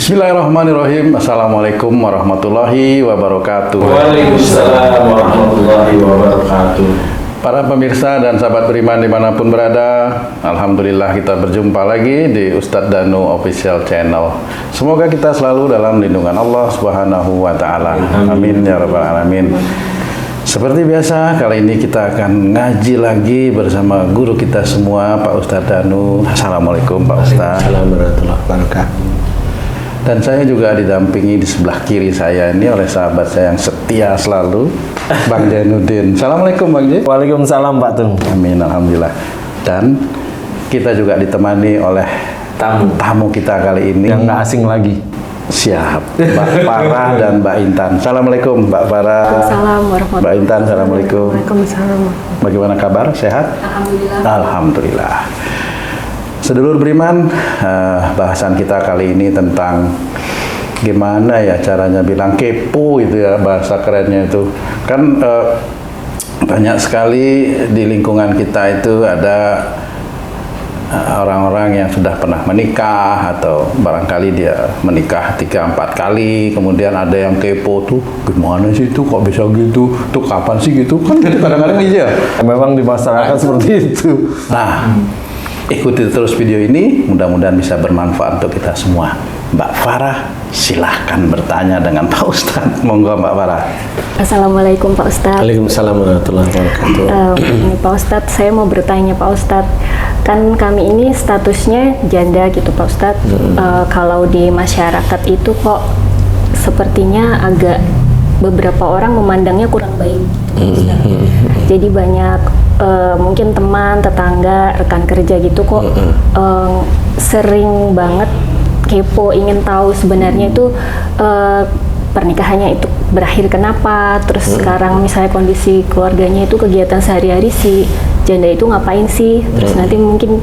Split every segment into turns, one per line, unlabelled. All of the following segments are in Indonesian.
Bismillahirrahmanirrahim. Assalamualaikum warahmatullahi wabarakatuh.
Waalaikumsalam warahmatullahi wabarakatuh.
Para pemirsa dan sahabat beriman dimanapun berada, alhamdulillah kita berjumpa lagi di Ustadz Danu Official Channel. Semoga kita selalu dalam lindungan Allah Subhanahu wa Ta'ala. Amin ya Rabbal Alamin. Seperti biasa, kali ini kita akan ngaji lagi bersama guru kita semua, Pak Ustadz Danu. Assalamualaikum Pak Ustadz.
Assalamualaikum warahmatullahi wabarakatuh.
Dan saya juga didampingi di sebelah kiri saya ini oleh sahabat saya yang setia selalu, Bang Jainuddin. Assalamualaikum Bang Jain.
Waalaikumsalam Pak Tung.
Amin, alhamdulillah. Dan kita juga ditemani oleh tamu kita kali ini
Yang nggak asing lagi.
Siap, Mbak Farah dan Mbak Intan. Assalamualaikum Mbak Farah.
Waalaikumsalam warahmatullahi
Mbak Intan, assalamualaikum.
Waalaikumsalam.
Bagaimana kabar? Sehat?
Alhamdulillah.
Alhamdulillah. Sedulur beriman, bahasan kita kali ini tentang gimana ya caranya bilang kepo itu ya, bahasa kerennya itu. Kan banyak sekali di lingkungan kita itu ada orang-orang yang sudah pernah menikah atau barangkali dia menikah 3-4 kali, kemudian ada yang kepo tuh, gimana sih itu kok bisa gitu, tuh kapan sih gitu, kan kadang-kadang iya.
Memang di masyarakat seperti itu.
Nah, ikuti terus video ini, mudah-mudahan bisa bermanfaat untuk kita semua. Mbak Farah, silahkan bertanya dengan Pak Ustadz. Monggo Mbak Farah.
Assalamualaikum Pak Ustadz.
Waalaikumsalam warahmatullahi wabarakatuh.
Ini Pak Ustadz, saya mau bertanya Pak Ustadz. Kan kami ini statusnya janda gitu Pak Ustadz. Kalau di masyarakat itu kok sepertinya agak beberapa orang memandangnya kurang baik gitu, Pak Ustadz. Jadi banyak mungkin teman, tetangga, rekan kerja gitu kok sering banget kepo, ingin tahu sebenarnya itu pernikahannya itu berakhir kenapa, terus sekarang misalnya kondisi keluarganya itu kegiatan sehari-hari si janda itu ngapain sih, terus nanti mungkin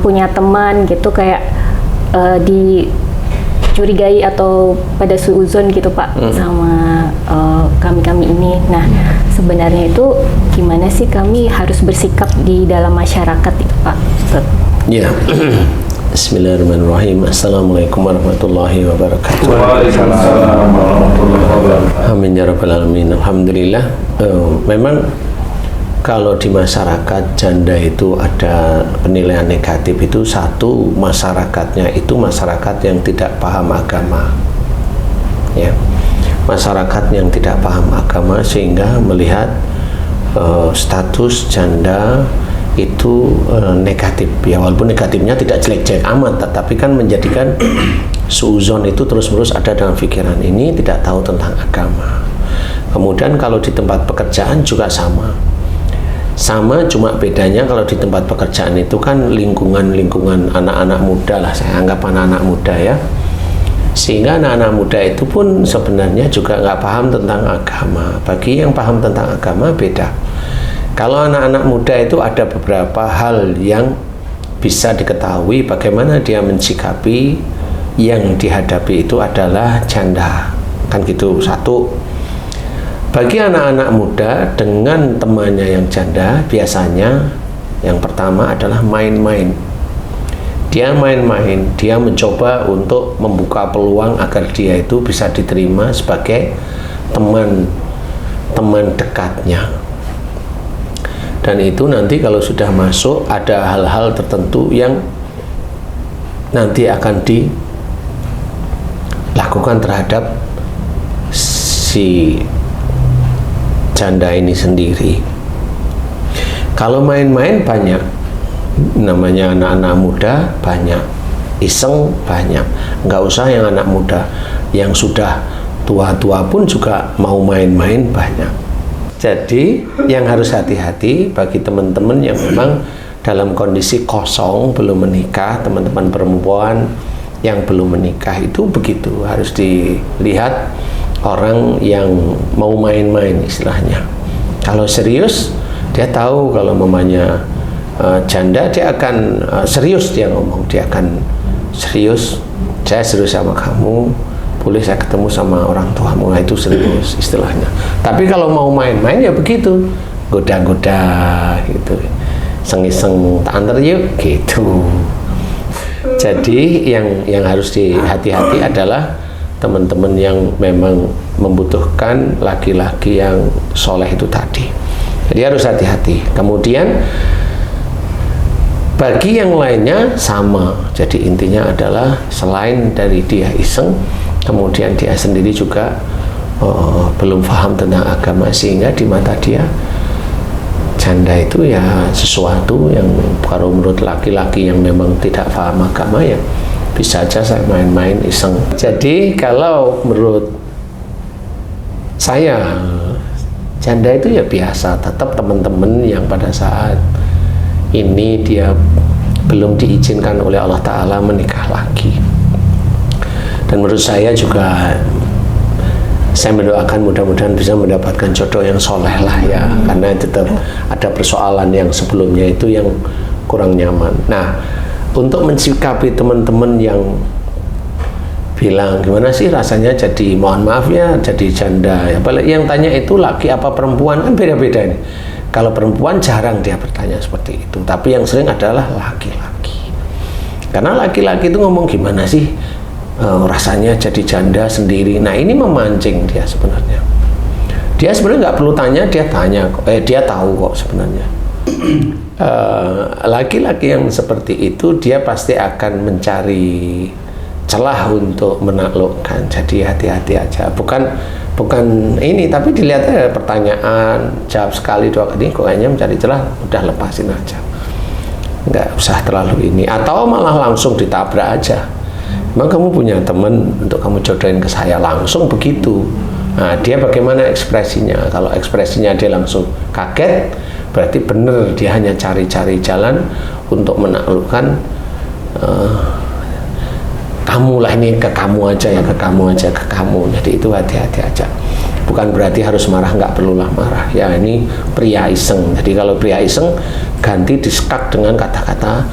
punya teman gitu kayak dicurigai atau pada suuzon gitu Pak sama kami ini. Nah sebenarnya itu gimana sih kami harus bersikap di dalam masyarakat itu Pak Ustadz?
Ya. Bismillahirrahmanirrahim. Assalamualaikum warahmatullahi wabarakatuh.
Waalaikumsalam warahmatullahi wabarakatuh.
Amin ya Rabbal Alamin. Alhamdulillah. Memang kalau di masyarakat janda itu ada penilaian negatif itu, satu, masyarakatnya itu masyarakat yang tidak paham agama, ya, masyarakat yang tidak paham agama sehingga melihat status janda itu negatif, ya, walaupun negatifnya tidak jelek-jelek amat, tapi kan menjadikan suuzon itu terus-menerus ada dalam pikiran ini, tidak tahu tentang agama. Kemudian kalau di tempat pekerjaan juga sama, cuma bedanya kalau di tempat pekerjaan itu kan lingkungan anak-anak muda lah, saya anggap anak-anak muda ya, sehingga anak-anak muda itu pun sebenarnya juga nggak paham tentang agama. Bagi yang paham tentang agama beda. Kalau anak-anak muda itu ada beberapa hal yang bisa diketahui bagaimana dia mensikapi yang dihadapi itu adalah janda, kan gitu. Satu, bagi anak-anak muda dengan temannya yang janda, biasanya yang pertama adalah main-main. Dia main-main, dia mencoba untuk membuka peluang agar dia itu bisa diterima sebagai teman dekatnya. Dan itu nanti kalau sudah masuk ada hal-hal tertentu yang nanti akan dilakukan terhadap si janda ini sendiri. Kalau main-main banyak, namanya anak-anak muda banyak, iseng banyak, nggak usah yang anak muda, yang sudah tua-tua pun juga mau main-main banyak. Jadi yang harus hati-hati bagi teman-teman yang memang dalam kondisi kosong, belum menikah, teman-teman perempuan yang belum menikah itu begitu, harus dilihat orang yang mau main-main istilahnya. Kalau serius, dia tahu kalau mamanya janda, dia akan serius, dia ngomong, dia akan serius, saya serius sama kamu, boleh saya ketemu sama orang tuamu, itu serius istilahnya. Tapi kalau mau main-main ya begitu, goda-goda gitu, iseng-iseng tak antar yuk gitu. Jadi yang harus dihati-hati adalah teman-teman yang memang membutuhkan laki-laki yang soleh itu tadi. Jadi harus hati-hati. Kemudian bagi yang lainnya sama. Jadi intinya adalah selain dari dia iseng, kemudian dia sendiri juga belum paham tentang agama, sehingga di mata dia janda itu ya sesuatu yang kalau menurut laki-laki yang memang tidak paham agama ya bisa aja saya main-main iseng. Jadi kalau menurut saya janda itu ya biasa, tetap teman-teman yang pada saat ini dia belum diizinkan oleh Allah Ta'ala menikah lagi. Dan menurut saya juga saya mendoakan mudah-mudahan bisa mendapatkan jodoh yang soleh lah ya, karena tetap ada persoalan yang sebelumnya itu yang kurang nyaman. Nah, untuk mensikapi teman-teman yang bilang gimana sih rasanya jadi, mohon maaf ya, jadi janda ya, yang tanya itu laki apa perempuan kan beda-beda ini. Kalau perempuan jarang dia bertanya seperti itu, tapi yang sering adalah laki-laki. Karena laki-laki itu ngomong gimana sih rasanya jadi janda sendiri. Nah, ini memancing dia sebenarnya. Dia sebenarnya nggak perlu tanya, dia tanya, dia tahu kok sebenarnya. Laki-laki yang seperti itu dia pasti akan mencari celah untuk menaklukkan. Jadi hati-hati aja. Bukan ini, tapi dilihat aja pertanyaan, jawab sekali dua kali, kok kayaknya mencari celah, udah lepasin aja. Nggak usah terlalu ini. Atau malah langsung ditabrak aja. Memang kamu punya teman untuk kamu jodohin ke saya, langsung begitu. Nah, dia bagaimana ekspresinya? Kalau ekspresinya dia langsung kaget, berarti benar dia hanya cari-cari jalan untuk menaklukkan kamu lah, ini ke kamu aja ya, ke kamu aja, ke kamu. Jadi itu hati-hati aja. Bukan berarti harus marah, nggak perlulah marah. Ya, ini pria iseng. Jadi kalau pria iseng, ganti disekak dengan kata-kata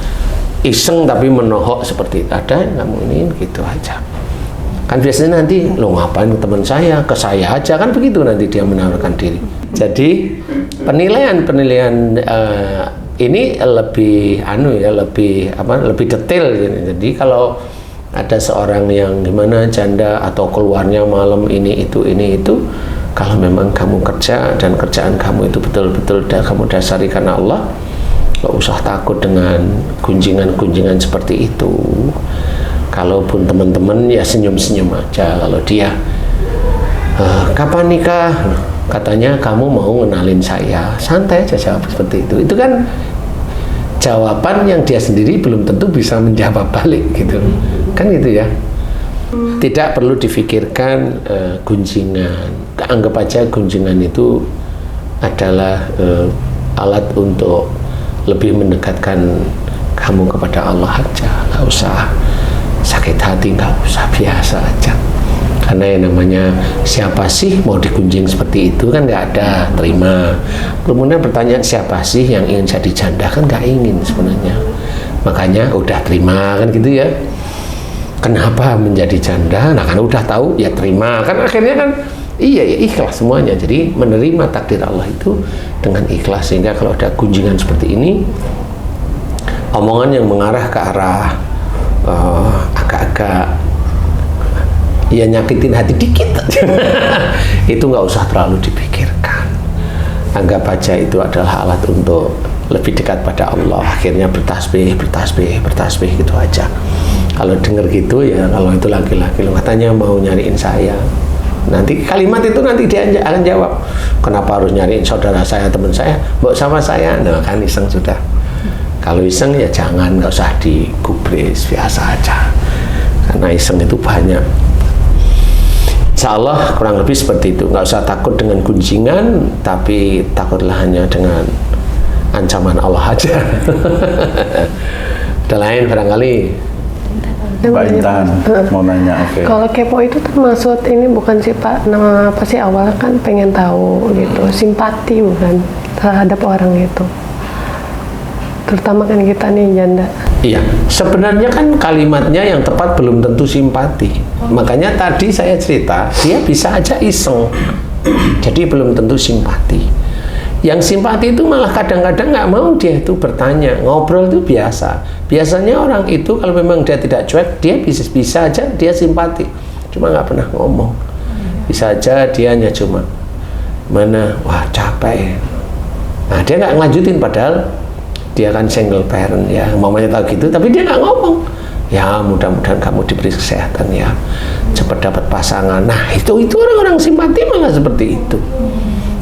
iseng tapi menohok seperti itu. Ada kamu ini gitu aja. Kan biasanya nanti lo ngapain ke teman saya, ke saya aja, kan begitu nanti dia menawarkan diri. Jadi penilaian ini lebih lebih detail. Jadi kalau ada seorang yang gimana janda atau keluarnya malam ini itu, kalau memang kamu kerja dan kerjaan kamu itu betul-betul kamu dasari karena Allah, gak usah takut dengan gunjingan-gunjingan seperti itu. Kalaupun teman-teman ya senyum-senyum aja. Kalau dia kapan nikah, katanya kamu mau ngenalin saya, santai aja jawab seperti itu. Itu kan jawaban yang dia sendiri belum tentu bisa menjawab balik gitu, kan gitu ya. Tidak perlu difikirkan gunjingan. Anggap aja gunjingan itu adalah alat untuk lebih mendekatkan kamu kepada Allah aja. Nggak usah sakit hati, nggak usah, biasa aja. Karena yang namanya siapa sih mau digunjing seperti itu kan nggak ada, terima. Kemudian pertanyaan siapa sih yang ingin jadi janda, kan nggak ingin sebenarnya. Makanya udah terima kan gitu ya. Kenapa menjadi janda? Nah kan udah tahu ya terima, kan akhirnya kan iya ya ikhlas semuanya. Jadi menerima takdir Allah itu dengan ikhlas, sehingga kalau ada gunjingan seperti ini, omongan yang mengarah ke arah agak-agak ya nyakitin hati dikit itu nggak usah terlalu dipikirkan. Anggap aja itu adalah alat untuk lebih dekat pada Allah. Akhirnya bertasbih gitu aja. Kalau denger gitu ya, kalau itu laki-laki lo katanya mau nyariin saya, nanti kalimat itu nanti dia akan jawab, kenapa harus nyariin saudara saya, teman saya, mau sama saya. Nah kan iseng sudah. Kalau iseng ya jangan, nggak usah digubris, biasa aja. Karena iseng itu banyak. Insya Allah kurang lebih seperti itu. Nggak usah takut dengan gunjingan, tapi takutlah hanya dengan ancaman Allah aja. Ada lain barangkali.
Mbak Intan mau nanya, oke.
Kalau kepo itu termasuk ini bukan sih Pak, nama apa sih, awalnya kan pengen tahu gitu, simpati bukan terhadap orang itu, terutama kan kita nih janda.
Iya, sebenarnya kan kalimatnya yang tepat belum tentu simpati. Makanya tadi saya cerita dia bisa aja iseng, jadi belum tentu simpati. Yang simpati itu malah kadang-kadang nggak mau dia itu bertanya, ngobrol itu biasa. Biasanya orang itu kalau memang dia tidak cuek, dia bisa aja dia simpati, cuma nggak pernah ngomong. Bisa aja dia hanya cuma mana, wah capek. Nah dia nggak ngelanjutin, padahal dia kan single parent ya, mamanya tahu gitu, tapi dia nggak ngomong. Ya mudah-mudahan kamu diberi kesehatan ya, cepat dapat pasangan. Nah itu orang-orang simpati malah seperti itu.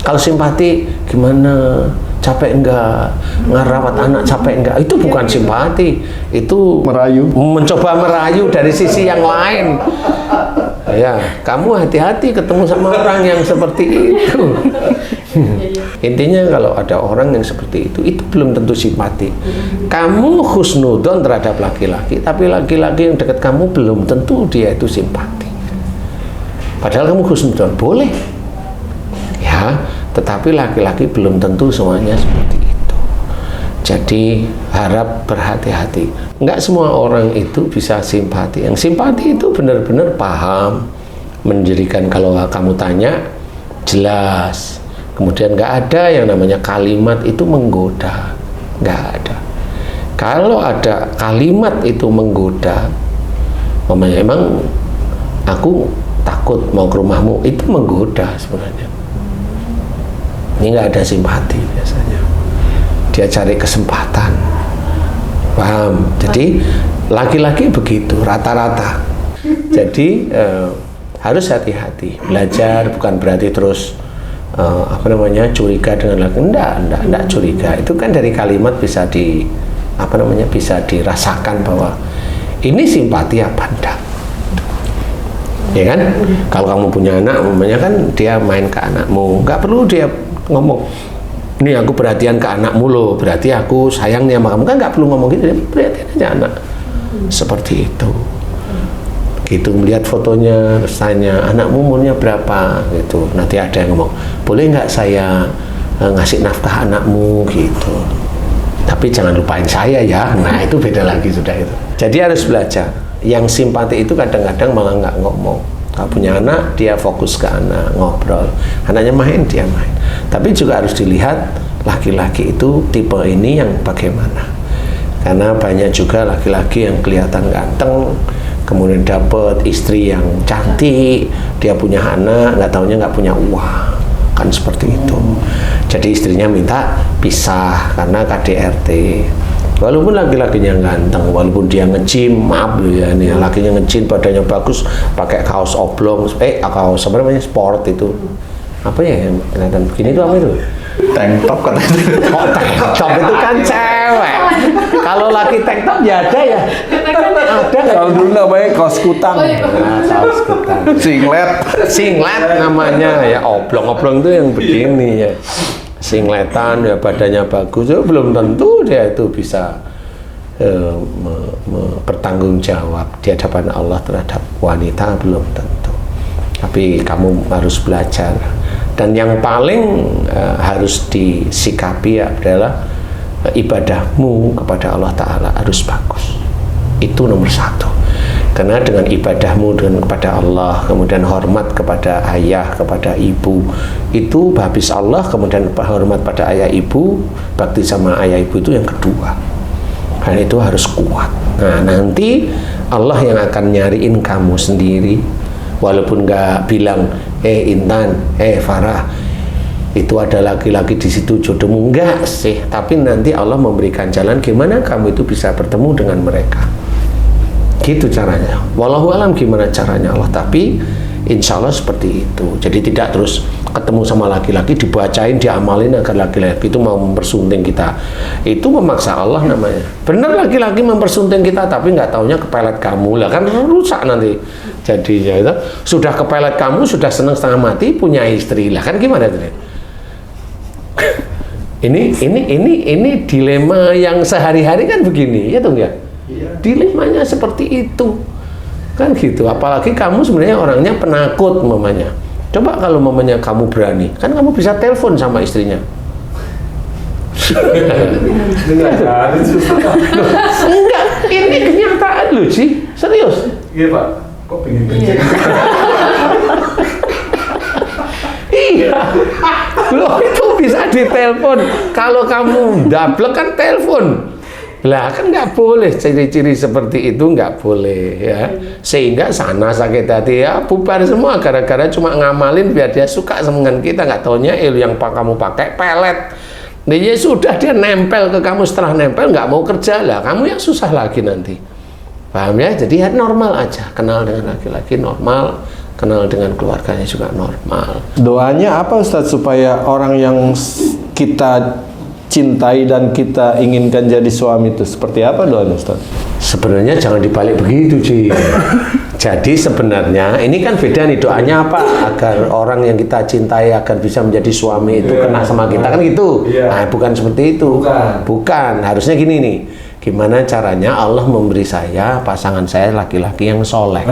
Kalau simpati gimana, capek enggak, ngerawat anak capek enggak, itu bukan simpati, itu
Merayu.
mencoba merayu dari sisi yang lain. Ya, kamu hati-hati ketemu sama orang yang seperti itu. Intinya kalau ada orang yang seperti itu belum tentu simpati. Kamu husnudon terhadap laki-laki, tapi laki-laki yang dekat kamu belum tentu dia itu simpati. Padahal kamu husnudon, boleh. Ya, tetapi laki-laki belum tentu semuanya seperti itu. Jadi harap berhati-hati. Enggak semua orang itu bisa simpati. Yang simpati itu benar-benar paham, menjadikan kalau kamu tanya jelas. Kemudian nggak ada yang namanya kalimat itu menggoda, nggak ada. Kalau ada kalimat itu menggoda, emang aku takut mau ke rumahmu, itu menggoda sebenarnya. Ini nggak ada simpati biasanya. Dia cari kesempatan, paham? Jadi laki-laki begitu rata-rata. Jadi harus hati-hati. Belajar bukan berarti terus curiga dengan laki. Enggak curiga. Itu kan dari kalimat bisa bisa dirasakan bahwa ini simpati apa enggak. Ya kan? Kalau kamu punya anak, umumnya kan dia main ke anakmu, nggak perlu dia ngomong, ini aku perhatian ke anakmu loh, berarti aku sayang nih sama kamu, kan nggak perlu ngomong gitu, dia perhatian aja anak. Seperti itu. Gitu, melihat fotonya, terus tanya, anakmu umurnya berapa? Gitu. Nanti ada yang ngomong, boleh nggak saya ngasih nafkah anakmu? Gitu. Tapi jangan lupain saya ya. Nah itu beda lagi sudah itu. Jadi harus belajar. Yang simpati itu kadang-kadang malah nggak ngomong. Kalau punya anak, dia fokus ke anak, ngobrol. Anaknya main, dia main. Tapi juga harus dilihat laki-laki itu tipe ini yang bagaimana. Karena banyak juga laki-laki yang kelihatan ganteng, kemudian dapat istri yang cantik, dia punya anak, nggak taunya nggak punya uang. Kan seperti itu. Jadi istrinya minta pisah karena KDRT. Walaupun laki-lakinya ganteng, walaupun dia nge-gym, maaf ya nih, lakinya nge-gym, badannya bagus, pakai kaos oblong, kaos apa namanya, sport itu, apa ya yang kelihatan begini itu apa itu?
Tank top katanya.
Oh, tank top itu kan cewek. Kalau laki tank top ya ada ya. Ada.
Kalau dulu namanya kaos kutang.
Nah, kaos kutang. Singlet namanya ya, oblong-oblong itu yang begini ya. Singletan ya, badannya bagus, ya belum tentu dia itu bisa bertanggung jawab di hadapan Allah terhadap wanita, belum tentu. Tapi kamu harus belajar, dan yang paling harus disikapi adalah ibadahmu kepada Allah Ta'ala harus bagus. Itu nomor satu. Karena dengan ibadahmu kepada Allah, kemudian hormat kepada ayah, kepada ibu, itu habis Allah, kemudian hormat pada ayah ibu, bakti sama ayah ibu itu yang kedua. Dan itu harus kuat. Nah nanti Allah yang akan nyariin kamu sendiri, walaupun nggak bilang, Intan, Farah, itu ada laki-laki di situ jodohmu, enggak sih. Tapi nanti Allah memberikan jalan gimana kamu itu bisa bertemu dengan mereka. Gitu caranya. Wallahu alam gimana caranya Allah, tapi insya Allah seperti itu. Jadi tidak terus ketemu sama laki-laki dibacain, diamalin agar laki-laki itu mau mempersunting kita. Itu memaksa Allah namanya. Benar laki-laki mempersunting kita, tapi nggak taunya kepelet kamu lah, kan rusak nanti jadinya. Itu sudah kepelet kamu, sudah senang setengah mati, punya istri lah, kan gimana itu? Ini dilema yang sehari-hari kan begini, ya tuh ya. Dilemanya seperti itu kan gitu. Apalagi kamu sebenarnya orangnya penakut mamanya. Coba kalau mamanya kamu berani, kan kamu bisa telepon sama istrinya. Enggak, ini kenyataan loh sih, serius.
Iya Pak, kok pengen kencing?
Iya, loh itu bisa ditelepon. Kalau kamu dablek kan telepon. Lah kan nggak boleh, ciri-ciri seperti itu nggak boleh ya. Sehingga sana sakit hati ya bubar semua gara-gara cuma ngamalin biar dia suka dengan kita, nggak taunya yang kamu pakai pelet. Nah, ya sudah dia nempel ke kamu, setelah nempel nggak mau kerja lah, kamu yang susah lagi nanti. Paham ya? Jadi ya normal aja, kenal dengan laki-laki normal, kenal dengan keluarganya juga normal.
Doanya apa Ustadz supaya orang yang kita cintai dan kita inginkan jadi suami itu seperti apa doanya Ustaz?
Sebenarnya jangan dibalik begitu Ci. Jadi sebenarnya ini kan beda nih, doanya apa agar orang yang kita cintai agar bisa menjadi suami itu kena sama kita kan gitu. Nah, bukan seperti itu. Bukan. Harusnya gini nih. Gimana caranya Allah memberi saya pasangan saya laki-laki yang soleh.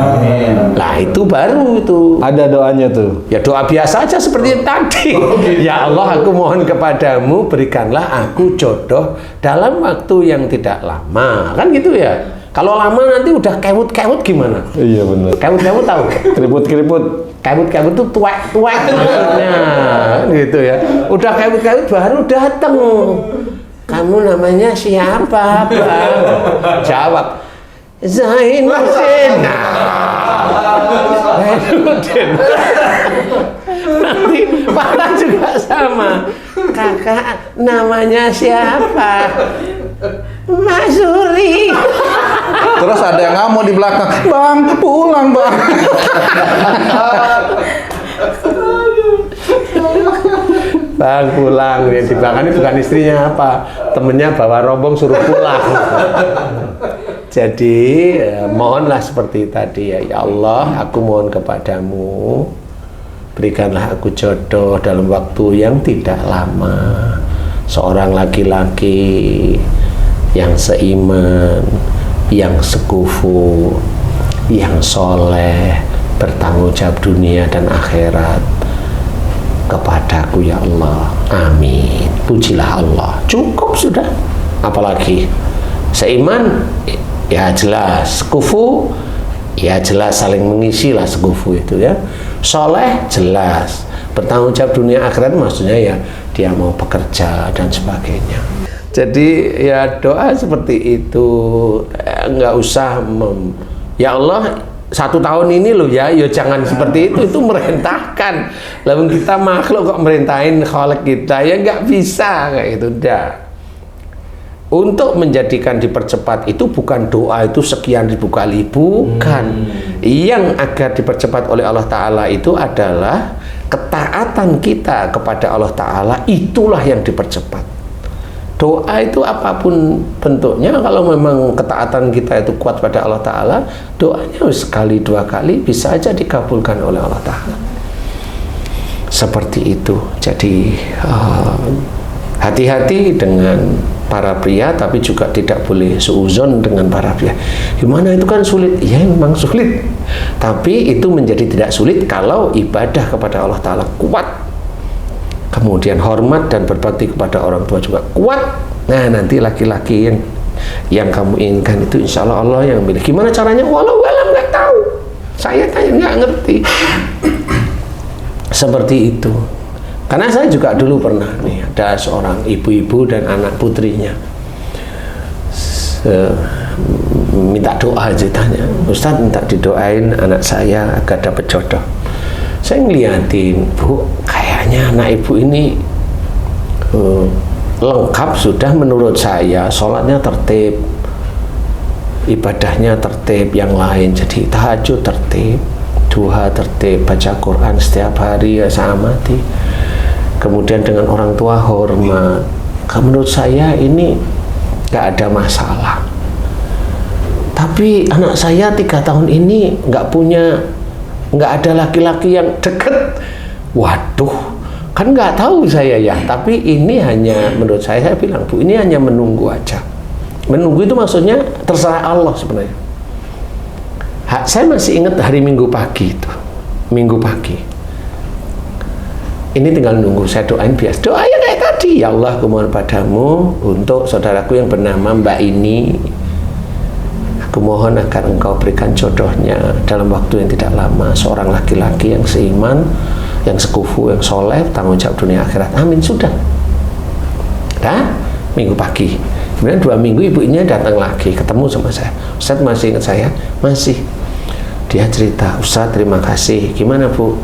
Nah itu baru itu.
Ada doanya tuh.
Ya doa biasa aja seperti tadi. Ya Allah, aku mohon kepadamu berikanlah aku jodoh dalam waktu yang tidak lama. Kan gitu ya. Kalau lama nanti udah kewut-kewut gimana?
Iya benar.
Kewut-kewut tahu?
Keriput-keriput.
Kewut-kewut itu tuek-tuek maksudnya. Gitu ya. Udah kewut-kewut baru datang. Kamu namanya siapa, Bang? Jawab, Zainuddin. Zainuddin. Nanti Pak juga sama. Kakak namanya siapa? Masuri.
Terus ada yang ngamuk di belakang, Bang, pulang Bang.
Bang pulang, ya di belakang ini bukan istrinya apa, temennya bawa rombong suruh pulang. Jadi mohonlah seperti tadi ya, ya Allah, aku mohon kepadamu berikanlah aku jodoh dalam waktu yang tidak lama, seorang laki-laki yang seiman, yang sekufu, yang soleh, bertanggung jawab dunia dan akhirat kepadaku ya Allah. Amin. Pujilah Allah. Cukup sudah. Apalagi seiman ya jelas, kufu ya jelas, saling mengisi lah sekufu itu ya. Soleh jelas, bertanggung jawab dunia akhirat maksudnya ya dia mau bekerja dan sebagainya. Jadi ya doa seperti itu, nggak usah ya Allah 1 tahun ini loh ya, jangan seperti itu merintahkan. Lalu kita makhluk kok merintahin khalik kita, ya nggak bisa kayak gitu dah. Untuk menjadikan dipercepat itu bukan doa itu sekian ribu kali, bukan. Yang agar dipercepat oleh Allah Ta'ala itu adalah ketaatan kita kepada Allah Ta'ala, itulah yang dipercepat. Doa itu apapun bentuknya, kalau memang ketaatan kita itu kuat pada Allah Ta'ala, doanya sekali 2 kali bisa aja dikabulkan oleh Allah Ta'ala. Seperti itu. Jadi hati-hati dengan para pria, tapi juga tidak boleh suuzon dengan para pria. Gimana itu kan sulit? Ya memang sulit, tapi itu menjadi tidak sulit kalau ibadah kepada Allah Ta'ala kuat, kemudian hormat dan berbakti kepada orang tua juga kuat. Nah nanti laki-laki yang kamu inginkan itu insya Allah Allah yang milih. Gimana caranya? Walau alam nggak tahu, saya tanya nggak ngerti. Seperti itu. Karena saya juga dulu pernah nih, ada seorang ibu-ibu dan anak putrinya minta doa aja, tanya, Ustadz minta didoain anak saya agar dapat jodoh. Saya ngeliatin, Bu, kayaknya anak ibu ini lengkap sudah menurut saya, sholatnya tertib, ibadahnya tertib, yang lain jadi tahajud tertib, duha tertib, baca Quran setiap hari ya saya amati, kemudian dengan orang tua hormat. Menurut saya ini gak ada masalah. Tapi anak saya 3 tahun ini nggak ada laki-laki yang deket. Waduh, kan nggak tahu saya ya. Tapi ini hanya menurut saya bilang, Bu, ini hanya menunggu aja. Menunggu itu maksudnya terserah Allah sebenarnya. Saya masih ingat hari Minggu pagi itu. Minggu pagi. Ini tinggal nunggu, saya doain biasa. Doanya kayak tadi, ya Allah, aku mohon padamu untuk saudaraku yang bernama Mbak ini. Aku mohon agar engkau berikan jodohnya dalam waktu yang tidak lama, seorang laki-laki yang seiman, yang sekufu, yang soleh, tanggung jawab dunia akhirat. Amin. Sudah. Dah, minggu pagi. Kemudian 2 minggu ibunya datang lagi, ketemu sama saya. Ustadz masih ingat saya? Masih. Dia cerita, Ustadz terima kasih. Gimana Bu?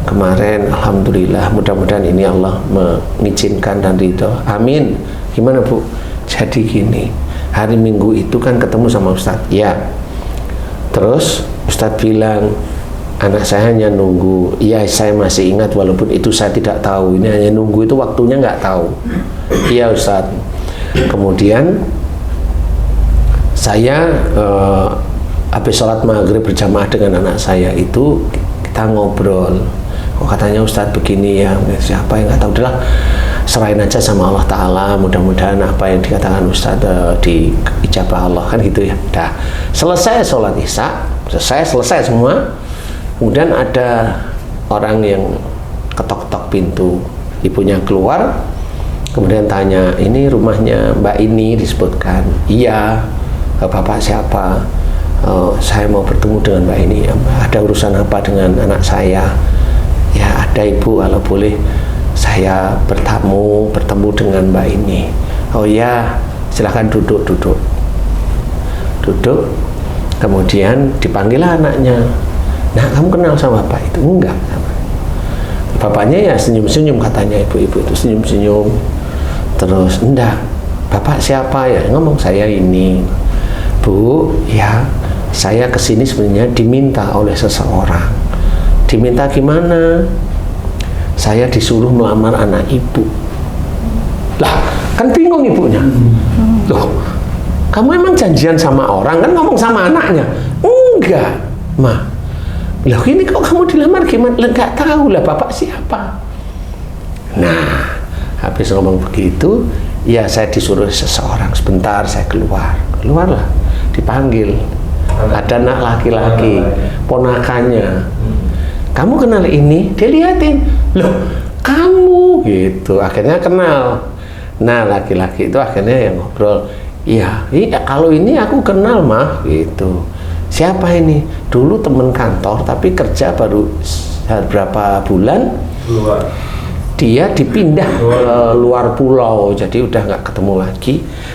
Kemarin alhamdulillah, mudah-mudahan ini Allah mengizinkan dan ridho. Amin. Gimana Bu? Jadi gini, hari Minggu itu kan ketemu sama Ustadz. Ya. Terus Ustadz bilang, anak saya hanya nunggu. Iya, saya masih ingat walaupun itu saya tidak tahu. Ini hanya nunggu, itu waktunya nggak tahu. Iya Ustadz. Kemudian saya habis sholat maghrib berjamaah dengan anak saya itu kita ngobrol. Kok katanya Ustadz begini ya, siapa yang nggak tahu, udahlah serahin aja sama Allah Ta'ala, mudah-mudahan apa yang dikatakan Ustadz diijabah Allah, kan gitu ya. Dah selesai sholat isya, selesai semua. Kemudian ada orang yang ketok-ketok pintu, ibunya keluar, kemudian tanya, ini rumahnya Mbak ini, disebutkan. Iya. Bapak siapa? Saya mau bertemu dengan Mbak ini. Ada urusan apa dengan anak saya? Ya ada Ibu, kalau boleh saya bertemu dengan Mbak ini. Oh ya, silahkan duduk. Kemudian dipanggillah anaknya. Nah, kamu kenal sama Bapak itu? Enggak. Bapaknya ya senyum-senyum, katanya ibu-ibu itu senyum-senyum. Terus, enggak. Bapak siapa ya? Ngomong, saya ini. Bu, ya saya kesini sebenarnya diminta oleh seseorang. Diminta gimana? Saya disuruh melamar anak ibu. Lah, kan bingung ibunya. Loh, kamu emang janjian sama orang kan, ngomong sama anaknya? Enggak, Ma. Loh, ini kok kamu dilamar gimana? Lah, nggak tahu lah bapak siapa. Nah, habis ngomong begitu, ya saya disuruh seseorang, sebentar saya keluarlah, dipanggil. Ada anak laki-laki, ponakannya. Kamu kenal ini? Dia liatin. Loh, kamu gitu. Akhirnya kenal. Nah, laki-laki itu akhirnya yang ngobrol. Iya, kalau ini aku kenal mah gitu. Siapa ini? Dulu teman kantor, tapi kerja baru berapa bulan. Dia dipindah ke luar pulau, jadi udah nggak ketemu lagi.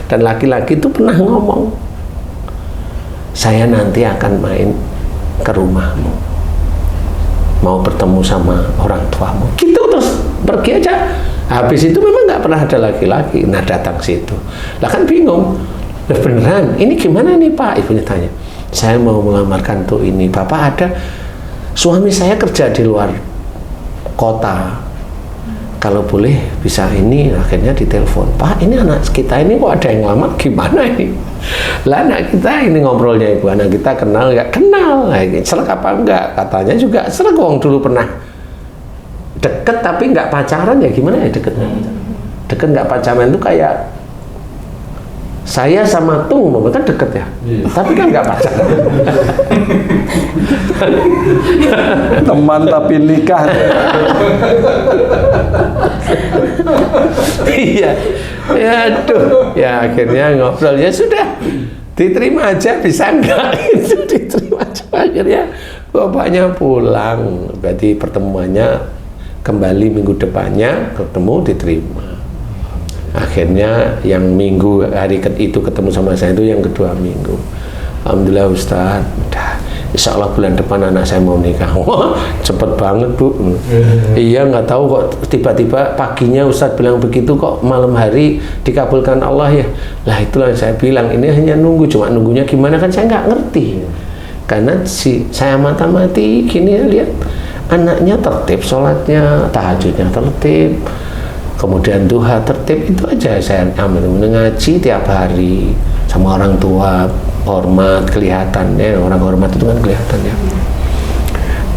Dan laki-laki itu pernah ngomong, saya nanti akan main ke rumahmu, mau bertemu sama orang tuamu. Gitu, terus pergi aja. Habis itu memang nggak pernah ada laki-laki. Nah, datang situ. Lah kan bingung. Beneran, ini gimana nih Pak? Ibunya tanya. Saya mau melamarkan tuh ini. Bapak ada, suami saya kerja di luar kota. Kalau boleh bisa ini. Akhirnya ditelepon. Pak, ini anak kita ini kok ada yang ngelamar, gimana ini? Lah anak kita ini ngobrolnya ibu, anak kita kenal nggak? Kenal. Nah, serak apa enggak? Katanya juga serak, wong dulu pernah deket tapi nggak pacaran. Ya gimana ya deketnya? Deket nggak pacaran itu kayak saya sama Tung, kan deket ya, tapi kan nggak pacaran.
Teman tapi nikah.
Iya, ya aduh, ya akhirnya ngobrol, ya sudah diterima aja, bisa enggak? Itu diterima aja. Akhirnya bapaknya pulang, berarti pertemuannya kembali minggu depannya, ketemu diterima. Akhirnya yang minggu hari itu ketemu sama saya itu yang kedua minggu. Alhamdulillah Ustadz, udah insya Allah bulan depan anak saya mau nikah. Wah, cepet banget Bu. Iya, nggak tahu kok tiba-tiba paginya Ustadz bilang begitu, kok malam hari dikabulkan Allah ya. Lah itulah yang saya bilang, ini hanya nunggu, cuma nunggunya gimana kan saya nggak ngerti. Karena saya mata-mati gini ya, lihat anaknya tertib, sholatnya, tahajudnya tertib, kemudian duha tertib, itu aja saya aman. Ngaji tiap hari sama orang tua, hormat, kelihatan ya, orang hormat itu kan kelihatan ya.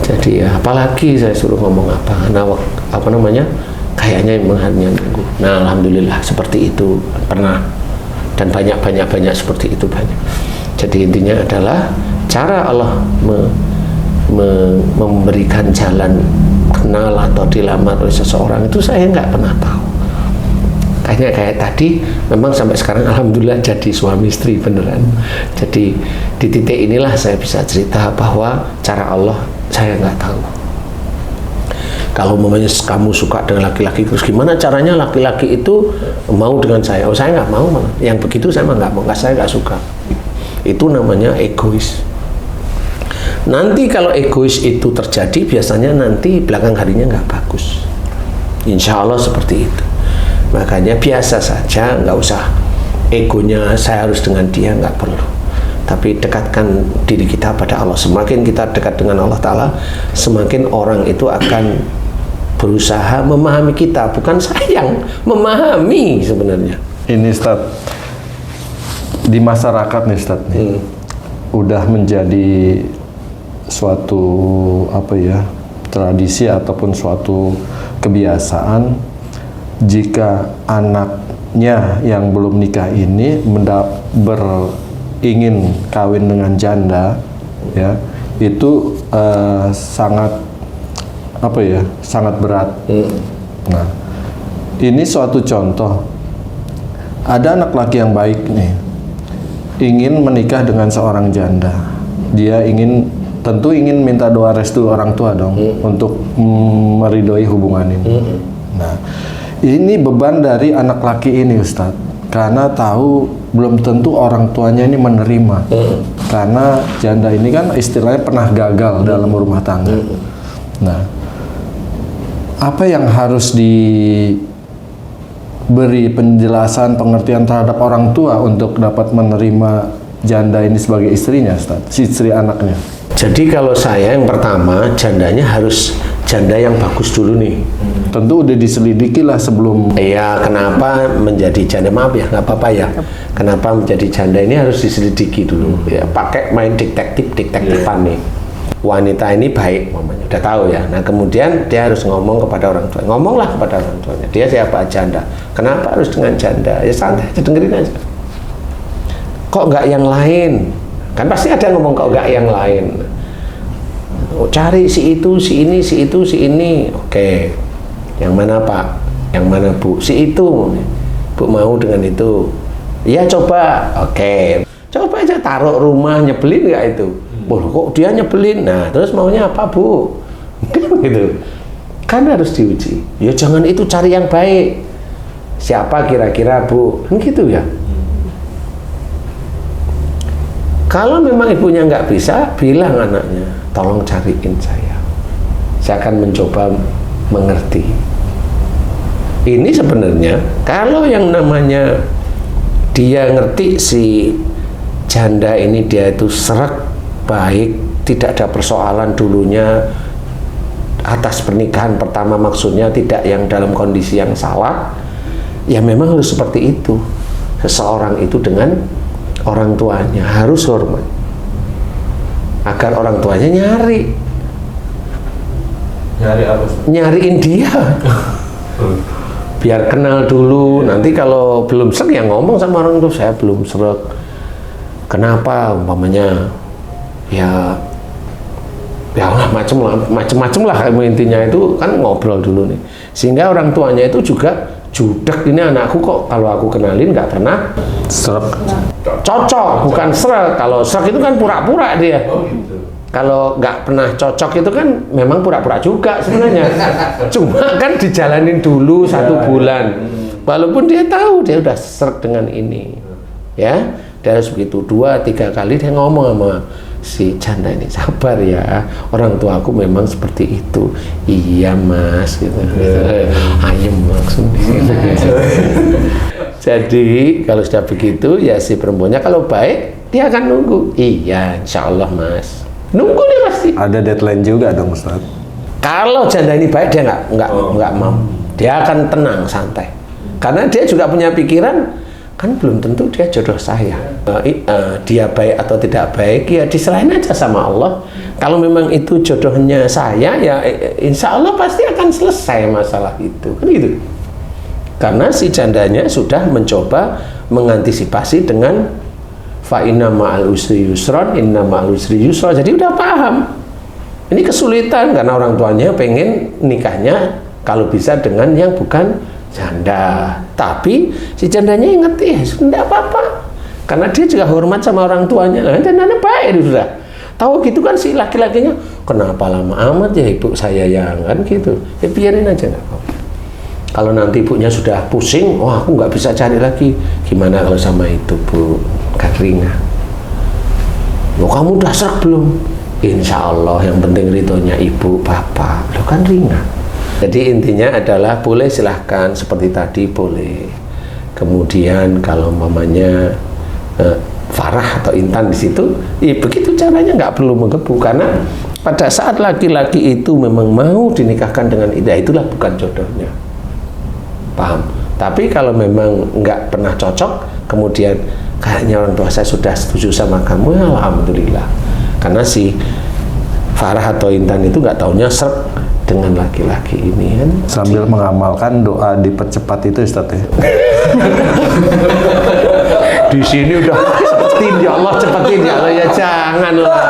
Jadi ya, apalagi saya suruh ngomong apa, nah apa namanya, kayaknya memang hanya nunggu. Nah, alhamdulillah seperti itu pernah, dan banyak seperti itu banyak. Jadi intinya adalah cara Allah memberikan jalan kenal atau dilamar oleh seseorang itu saya nggak pernah tahu. Kayaknya kayak tadi, memang sampai sekarang alhamdulillah jadi suami istri beneran. Jadi di titik inilah saya bisa cerita bahwa cara Allah saya nggak tahu. Kalau umpamanya kamu suka dengan laki-laki, terus gimana caranya laki-laki itu mau dengan saya? Oh, saya nggak mau malah. Yang begitu saya mah nggak mau, saya nggak suka. Itu namanya egois. Nanti kalau egois itu terjadi, biasanya nanti belakang harinya nggak bagus. Insya Allah seperti itu. Makanya biasa saja, nggak usah egonya saya harus dengan dia, nggak perlu. Tapi dekatkan diri kita pada Allah. Semakin kita dekat dengan Allah Ta'ala, semakin orang itu akan berusaha memahami kita. Bukan sayang, memahami sebenarnya.
Ini Ustaz, di masyarakat nih Ustaz, udah menjadi suatu tradisi ataupun suatu kebiasaan jika anaknya yang belum nikah ini ingin kawin dengan janda, ya itu sangat berat. Nah, ini suatu contoh, ada anak laki yang baik nih ingin menikah dengan seorang janda, dia tentu ingin minta doa restu orang tua dong untuk meridhoi hubungan ini. Nah, ini beban dari anak laki ini Ustadz, karena tahu belum tentu orang tuanya ini menerima, karena janda ini kan istilahnya pernah gagal dalam rumah tangga. Nah, apa yang harus diberi penjelasan, pengertian terhadap orang tua untuk dapat menerima janda ini sebagai istrinya, Ustadz, si istri anaknya?
Jadi kalau saya yang pertama, jandanya harus janda yang bagus dulu nih.
Tentu udah diselidiki lah sebelum.
Iya, kenapa menjadi janda, maaf ya, nggak apa-apa ya. Kenapa menjadi janda ini harus diselidiki dulu. Ya, pakai main detektifan nih. Wanita ini baik, mamanya udah tahu ya. Nah kemudian dia harus ngomong kepada orang tua. Ngomonglah kepada orang tuanya. Dia siapa? Janda. Kenapa harus dengan janda? Ya santai aja, dengerin aja. Kok nggak yang lain? Kan pasti ada yang ngomong kok nggak yang lain. Oh, cari si itu, si ini, si itu, si ini. Oke. Yang mana Pak? Yang mana Bu? Si itu. Bu mau dengan itu. Ya coba. Oke. Coba aja taruh rumah, nyebelin nggak itu? Oh, kok dia nyebelin? Nah, terus maunya apa Bu? Gitu. Kan harus diuji. Ya jangan itu, cari yang baik. Siapa kira-kira Bu? Kan gitu ya. Kalau memang ibunya nggak bisa, bilang anaknya, tolong cariin saya. Saya akan mencoba mengerti. Ini sebenarnya, kalau yang namanya dia ngerti si janda ini, dia itu serak, baik, tidak ada persoalan dulunya atas pernikahan pertama, maksudnya tidak yang dalam kondisi yang salah, ya memang harus seperti itu. Seseorang itu dengan orang tuanya harus hormat, agar orang tuanya nyari apa? Nyariin dia. Biar kenal dulu. Nanti kalau belum srek ya ngomong sama orang tua, saya belum srek. Kenapa? Umpamanya ya macem-macem lah intinya, itu kan ngobrol dulu nih, sehingga orang tuanya itu juga judak, ini anakku kok kalau aku kenalin nggak pernah
Srek.
cocok, bukan srek. Kalau srek itu kan pura-pura dia. Kalau nggak pernah cocok itu kan memang pura-pura juga sebenarnya. Cuma kan dijalanin dulu 1 bulan. Walaupun dia tahu dia udah srek dengan ini, ya. Dia harus begitu 2-3 kali dia ngomong sama si janda ini, sabar ya, orang tuaku memang seperti itu. Iya Mas, gitu. Ayem langsung di sini. Jadi kalau sudah begitu ya si perempuannya kalau baik dia akan nunggu. Iya, insya Allah Mas. Nunggu dia pasti.
Ada deadline juga dong Ustaz.
Kalau janda ini baik dia nggak mau. Dia akan tenang, santai. Karena dia juga punya pikiran, kan belum tentu dia jodoh saya. Dia baik atau tidak baik ya diserahin aja sama Allah. Kalau memang itu jodohnya saya ya insya Allah pasti akan selesai masalah itu, kan gitu. Karena si jandanya sudah mencoba mengantisipasi dengan fa inna ma'al usri yusron, inna ma'al usri yusra. Jadi udah paham. Ini kesulitan karena orang tuanya pengen nikahnya kalau bisa dengan yang bukan janda, tapi si jandanya yang ngerti ya sudah apa-apa, karena dia juga hormat sama orang tuanya. Nah, jandanya baik itu sudah. Tahu gitu kan si laki-lakinya, kenapa lama amat ya ibu saya yang kan gitu. Ya biarin aja nggak apa-apa. Kalau nanti ibunya sudah pusing, wah aku nggak bisa cari lagi. Gimana kalau sama itu Bu Katrina? Loh kamu udah serak belum? Insya Allah yang penting ridhonya ibu bapak. Loh kan ringan. Jadi intinya adalah boleh silahkan seperti tadi boleh. Kemudian kalau mamanya Farah atau Intan di situ, ya begitu caranya, nggak perlu menggebu karena pada saat laki-laki itu memang mau dinikahkan dengan itulah bukan jodohnya. Paham? Tapi kalau memang nggak pernah cocok, kemudian kayaknya orang tua saya sudah setuju sama kamu, ya alhamdulillah. Karena si Farah atau Intan itu nggak taunya serp dengan laki-laki ini kan.
Sambil mengamalkan doa dipercepat itu Ustaz ya.
Di sini udah cepetin ya Allah, cepetin ya Allah, ya janganlah.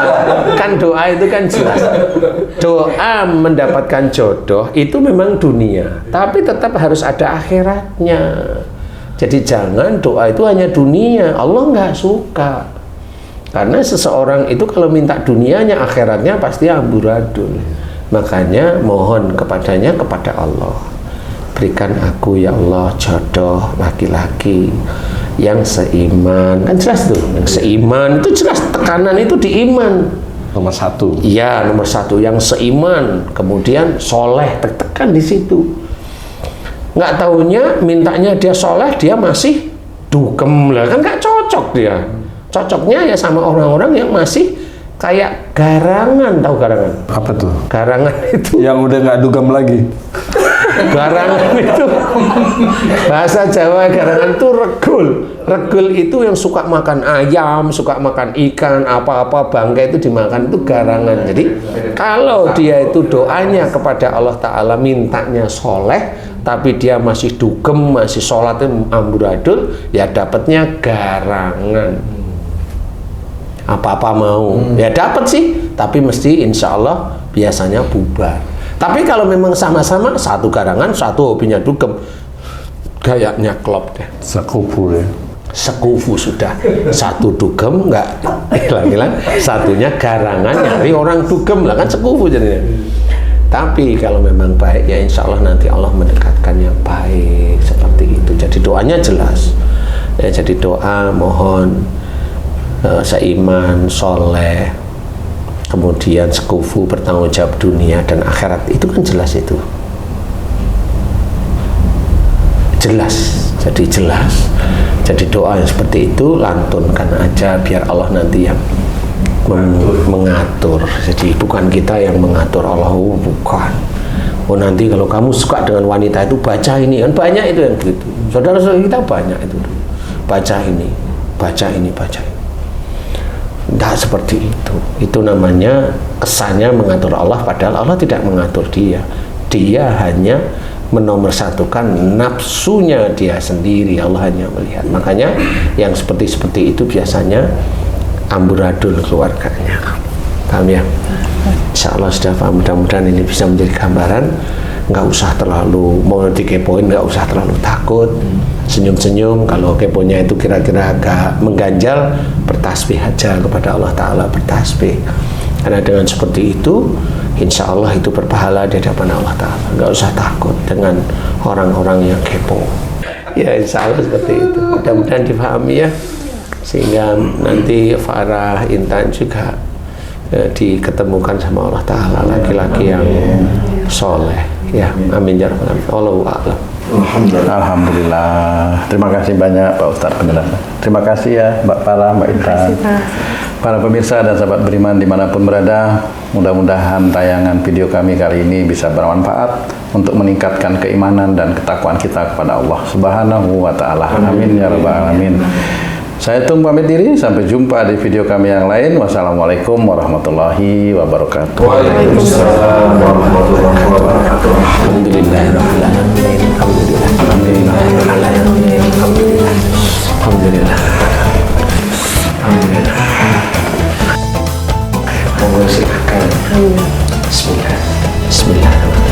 Kan doa itu kan jelas. Doa mendapatkan jodoh itu memang dunia, tapi tetap harus ada akhiratnya. Jadi jangan doa itu hanya dunia, Allah nggak suka. Karena seseorang itu kalau minta dunianya, akhiratnya pasti amburadul. Makanya mohon kepadanya, kepada Allah, berikan aku ya Allah jodoh laki-laki yang seiman. Kan jelas tuh, yang seiman itu jelas, tekanan itu di iman.
Nomor 1.
Iya, nomor 1 yang seiman, kemudian soleh, tekan di situ. Nggak taunya mintanya dia soleh, dia masih dugem lah, kan nggak cocok dia. Cocoknya ya sama orang-orang yang masih kayak garangan, tahu garangan?
Apa tuh?
Garangan itu
Yang udah nggak dugem lagi.
garangan itu bahasa Jawa, garangan itu regul. Regul itu yang suka makan ayam, suka makan ikan, apa-apa bangkai itu dimakan, itu garangan. Jadi kalau dia itu doanya kepada Allah Ta'ala mintanya soleh, tapi dia masih dugem, masih sholatnya amburadul, ya dapatnya garangan. Apa-apa mau ya dapat sih, tapi mesti insya Allah biasanya bubar. Tapi kalau memang sama-sama satu garangan, satu hobinya dugem, gayanya klop deh,
Sekufu ya.
sekufu sudah. Satu dugem nggak hilang-hilang, satunya garangan nyari orang dugem lah, kan sekufu jadinya. Tapi kalau memang baik ya insya Allah nanti Allah mendekatkan yang baik seperti itu. Jadi doanya jelas ya, jadi doa mohon seiman, soleh, kemudian sekufu, bertanggung jawab dunia dan akhirat, itu kan jelas, itu jelas. Jadi jelas, jadi doa yang seperti itu lantunkan aja biar Allah nanti yang mengatur. Jadi bukan kita yang mengatur Allah, bukan. Oh nanti kalau kamu suka dengan wanita itu baca ini, kan banyak itu yang begitu. Saudara-saudara kita banyak itu, baca ini, baca ini, baca ini. Tidak seperti itu. Itu namanya kesannya mengatur Allah, padahal Allah tidak mengatur dia. Dia hanya menomorsatukan nafsunya dia sendiri. Allah hanya melihat. Makanya yang seperti itu biasanya amburadul keluarganya. Paham ya? Insya Allah sudah paham. Mudah-mudahan ini bisa menjadi gambaran. Nggak usah terlalu mau dikepoin, nggak usah terlalu takut, senyum-senyum. Kalau keponya itu kira-kira agak mengganjal, bertasbih aja kepada Allah Ta'ala, bertasbih. Karena dengan seperti itu insya Allah itu berpahala di hadapan Allah Ta'ala. Nggak usah takut dengan orang-orang yang kepo ya, insya Allah seperti itu. Mudah-mudahan difahami ya, sehingga nanti Farah, Intan juga diketemukan sama Allah Ta'ala, laki-laki yang soleh ya, amin ya rabbal alamin. Allahu a'lam.
Alhamdulillah. Terima kasih banyak Pak Ustadz penjelasan. Terima kasih ya Mbak Farah, Mbak Intan. Para pemirsa dan sahabat beriman dimanapun berada, mudah-mudahan tayangan video kami kali ini bisa bermanfaat untuk meningkatkan keimanan dan ketakwaan kita kepada Allah Subhanahu wa Ta'ala. Amin ya rabbal alamin. Saya Tung pamit diri, sampai jumpa di video kami yang lain. Wassalamualaikum warahmatullahi wabarakatuh.
Waalaikumsalam warahmatullahi wabarakatuh.
Alhamdulillahirabbil alamin. Alhamdulillah. Alhamdulillah. Alhamdulillah. Alhamdulillah. Silakan. Bismillah. Bismillah.